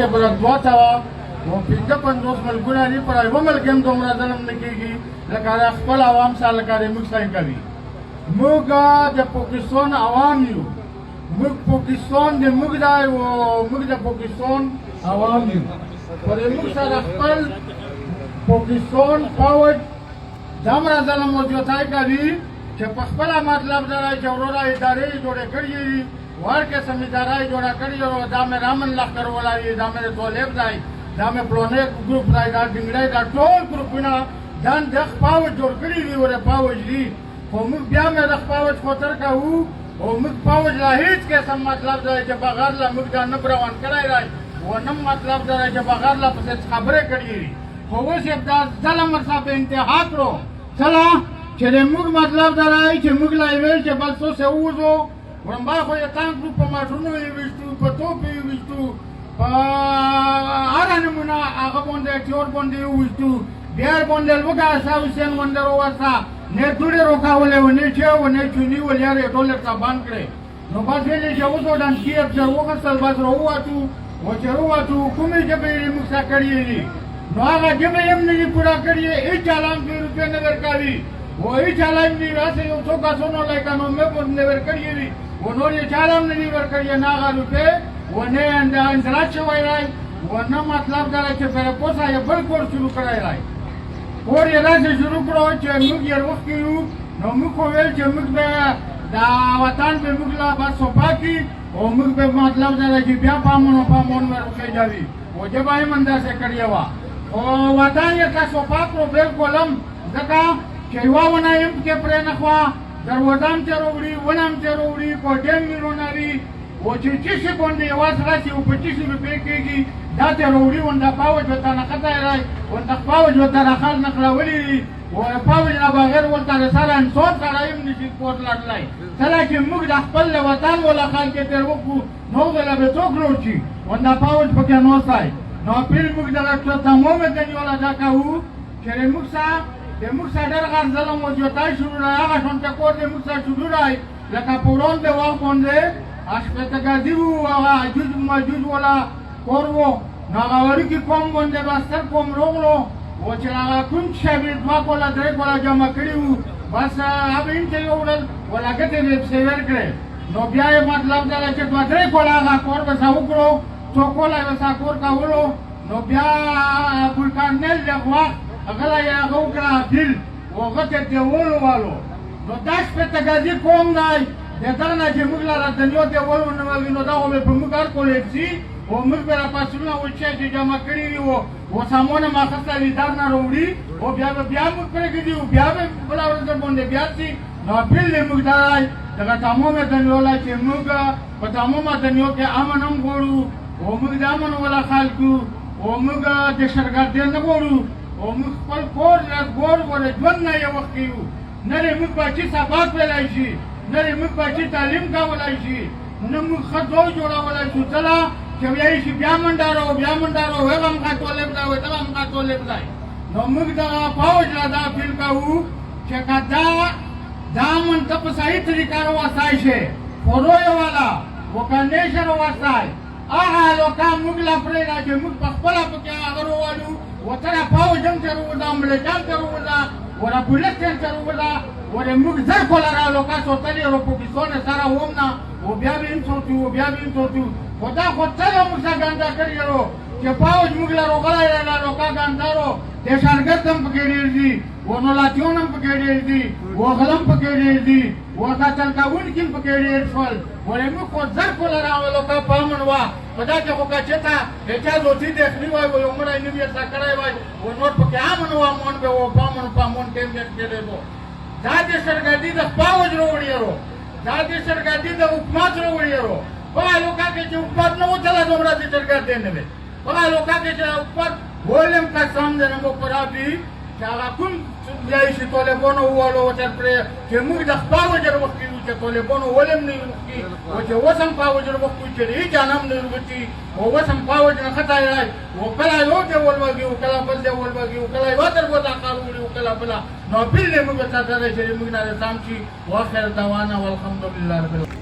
کې بل 200 او 55 ملګری دي پر یو ملک هم دومره ظلم نه کېږي لکه خپل عوام سره لکه موږ سره کوي. موږ د پاکستان عوام یو، موږ پاکستان د موږ دی او موږ د پاکستان عوام یو. پر موږ سره خپل پاکستان فوج دومره ظلم او زیاتی کوي چې په خپله مطلب دا چې وروره ادارې جوړې کړي دي، هر قسم اداره جوړه کړې او دا مې رامن لښکر ولاړ دا مې طالب دی، دا مې پلانې ګروپ دی، دا ډنګړی دا ټول ګروپونه دا د فوج جوړ کړي دي او د فوج دي. خو موږ بیا مې د فوج خطر کوو او موږ فوج لا هېڅ قسم مطلب دی چې بغیر له موږ دا نه روان کړی دی او نه مطلب دی چې بغیر له پسې خبرې کړي دي. خو اوس یې دا ظلم ورڅخه په انتها کړو کله چې د موږ مطلب دا دی چې موږ لا یې ویل چې بل څه ووځو ورمبا خو یې تانک ګروپ په ماشینونو یې ویشتو، په توپ یې ویشتو، په هره نمونه هغه باندې ټیور باندې یې وویشتو، بیا یې باندې لوږه شاه حسین باندې راوسته، نه دوړې روکولې وه نه چې و نه چوني ول یار یې ټول ورته بند کړې. نو بس ویلې چې اوس ډنډکي افسر وغوښتل بس راووتو او چې راووتو کومې ژبې یې موږ سره کړي دي نو هغه ژبې یې هم نه دي پوره کړي، هېڅ چالان 2 روپۍ نه ورکوي او هېڅ چالان دي راسه یو څو کسانو لکه نومې باندې ورکړي دي و نور یې چاله هم نه دي ورکړي نه هغه روپۍ و نه انزراج شوی دی و نه مطلب دا دی چې پرپوسه یې بل کور شروع کړی دی. کور یې داسې شروع کړو چې موږ یې وښکي یو نو موږ خو ویل چې موږ به دا وطن به موږ له بس صفا کړي او موږ به مطلب دا دی چې بیا پامون ور وخېږوي او ژبه یې هم داسې کړې وه خو وطن یې که صفا کړو بلکل هم ځکه چې یوه ونه یې هم پکې پرې نه خوا دروازه هم ترې وړي ونه هم ترې وړي کوټې هم یې رونړي او چې چیشي باندې یوازې راشي او په 25 روپۍ کېږي دا ترې وړي ونده فوج ورته نښتی دی ونده فوج ورته راخال نښلولي دي او فوج نه بغیر ورته د سره انسان سړی هم نشي کور لړلی. کله چې موږ د خپل د وطن وله خال کې تېر وکړو نو هغې له به څوک روچي ونده فوج پکې نوستی. نو اپیل موږ دغه تمام دنیا له دا کوو چې د موږ سره ډېر غټ ظلم او زیاتی شروع دی، هغه شانته کور د موږ سره شروع دی لکه په وړاندې وخت باندې اشپېته ګزي وو هغه عجوز مجوز والا کور وو نو هغه وړوکي قوم باندې بستر قوم راغلو او چې هغه کوم شاګرد 2 کوله 3 کوله جمع کړي وو بس هغه یې ته یې وړل ولا ګټې یې پسې ورکړې. نو بیا یې مطلب دا دی چې 2-3 کوله هغه کور به سا وکړو 2 کوله یې به سا کور کولو نو بیا ګلکارنیل لغوا هغه یې هغه وکړه اپیل او هغه ته دیولو والو نو دا شپېته ګزي قوم دی د دغه نه چې موږ لره دنیا دیول ونه وي نو دا خو به په موږ هر کولې ځي او موږ به راپاسونه وچې چې جمع کړي وي او سامونه ما اخیستی وي در نه راوړي او بیا به بیا موږ پرېږدي او بیا به بله ورځ باندې بیا ځي. نو اپیل دی موږ دا دی دغه تمامه دنیا له چې موږ په تمامه دنیا کې امن هم غواړو او موږ د امن وله خلکو او موږ د شرګردۍ نه غواړو او موږ خپل کور ور ژوند نه یې وښکي یو نه دی موږ بچي سبق ویلی شي نه دی موږ بچي تعلیم کولی شي نه موږ ښه ځای جوړولی شو ځله چې ویلی شي بیا منډه راو بیا منډه راو هغه هم ښه طالب دی او دغه هم ښه طالب دی. نو موږ دغه فوج له دا اپیل کوو چې که دا امن ته په صحیح طریقه راوستی شي خورو یې والا وکنډیشن راوستی هغه هلکه موږ له پرېږده چې موږ په خپله پکې هغه راولو وطنه فوج هم ترې ووځه ملیټان ترې ووځه ور پولیس ته وروځه ور موږ زر کوله راغلو کا سوتلې رو پاکستان سره ووم نه او بیا به هم سوتو بیا به هم سوتو خو دا خو څه موږ سره ګنده کړي یو چې فوج موږ له روغلی راغلو کا ګندارو د شرګرد هم پکې ډېر دي و نولاتیون هم پکې ډېر دي و غل هم پکې ډېر دي و قتل کوونکي هم پکې ډېر شول ولې موږ خو زر کوله راغلو کا په امن وه په دا کې خو که چېرته د چا دوتي دخلي وای و یو مړی نوم یې څه کړی وای و نور پکې امن و امن به و په امن کې هم کېدی وو. دا د شرګردي د فوج راوړي ورو دا د شرګردي د حکومت راوړي ورو په هلکه کې چې حکومت نه و چله دومره د شرګردي نه وي په هلکه کې چې حکومت ولم قسم دی نه مو پرابي چې هغه کوم ځای چې طالبانو ووالو ورته پرې چې موږ د فوج وروښکي یو چې طالبانو ولم نه وروښکي او چې اوس هم فوج وروښکو چې هېچ هم نه وروښکي او اوس هم فوج نښتی دی او کله یو دی ولوږي او کله بل دی ولوږي او کله یوه دروازه کار وړي او کله بله نو اپیل دی موږ ته دی چې موږ نه سم شي واخر دعوانا والحمدلله رب العالمین.